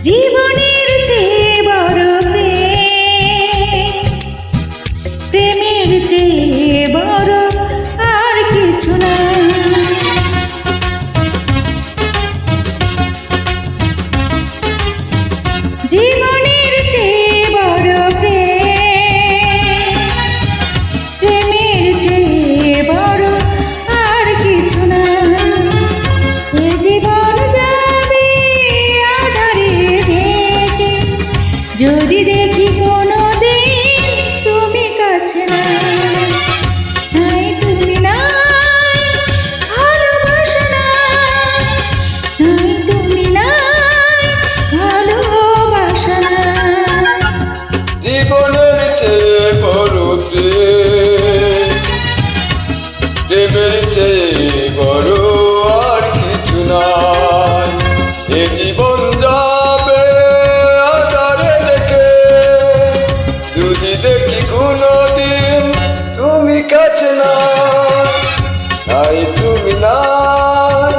জীবনের চেয়ে বড় প্রেমের চেয়ে বড় আর কিছু না। জীবনের চেয়ে বড় প্রেমের চেয়ে বড় আর কিছু না। এ জীবন যাবে আধারে ঢেকে, যদি দেখি কোনো দিন তুমি কাছে না। নাই তুমি নাই ভালোবাসা নাই, নাই তুমি নাই ভালোবাসা নাই। জীবনের চেয়ে বড় প্রেমের চেয়ে বড় আর কিছু নাই। এ জীবন যাবে আধারে রেখে, যদি দেখি কোনো দিন তুমি কাছে না। নাই তুমি নাই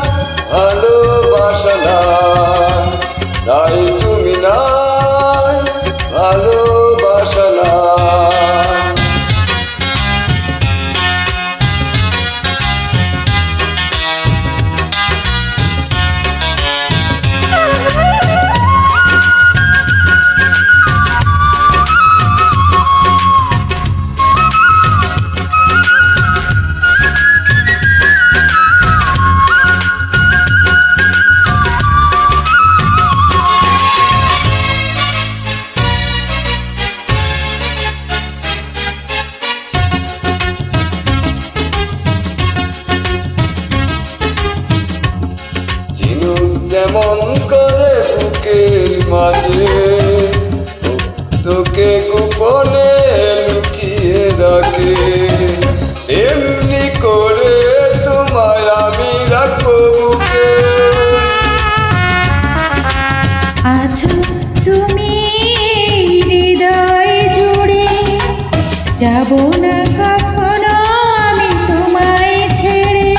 ভালোবাসা নাই, নাই তুমি নাই ভালোবাসা নাই। যেমন করে বুকের মাঝে তোকে গোপনে লুকিয়ে রাখে, এমনি করে তোমায় আমি রাখবো বুকে। আছো তুমি হৃদয় জুড়ে, যাব না কখনো আমি তোমায় ছেড়ে।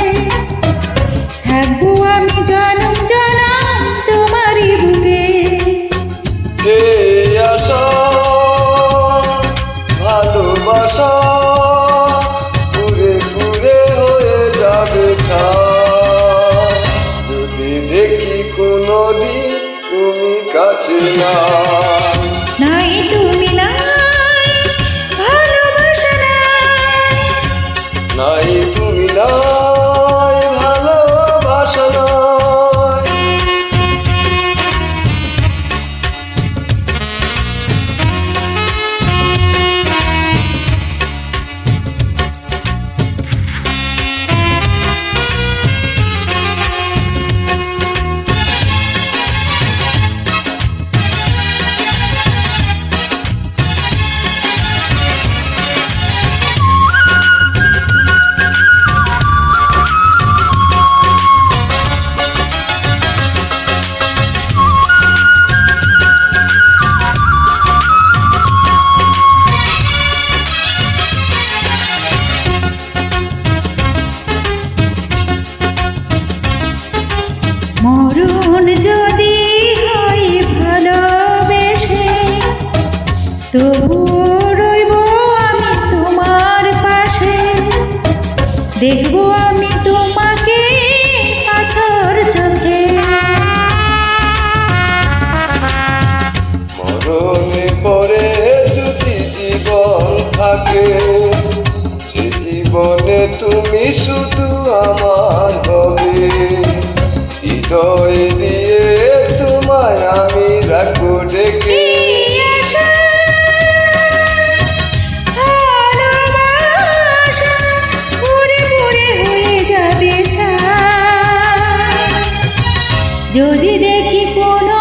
থাকবো আমি জনম জনম তোমারই বুকে। যে আশা ভালোবাসা পুরে পুরে হয়ে যাবে ছাই, যদি দেখি কোনো দিন তুমি কাছে না। নাই তুমি নাই ভালোবাসা নাই, নাই তুমি নাই ভালোবাসা নাই। মরণ যদি হয় ভালোবেসে, তবুও রইব আমি তোমার পাশে। দেখবো আমি তোমাকে আতর চোখে। মরণে পরে যদি জীবন থাকে, সে জীবনে তুমি শুধু আমার হবে। হৃদয় দিয়ে তোমায় আমি রাখবো ডেকে। যদি দেখি কোনো